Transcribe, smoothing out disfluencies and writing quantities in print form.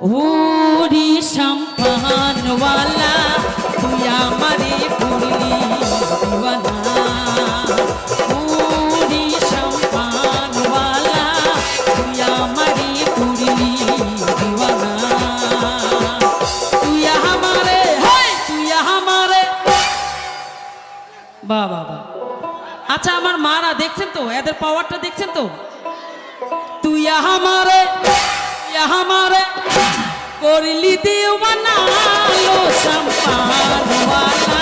ওরি সম্পানওয়ালা তুই আমারে করলি দিওয়ানা ওরি সম্পানওয়ালা তুই আমারে করলি দিওয়ানা তুই আমারে তুই আমারে বাহ বাহ বাহ। আচ্ছা আমার মারা দেখছেন তো এদের পাওয়ারটা দেখছেন তো তুই আমারে করলি দিওয়ানা লো সম্পানওয়ালা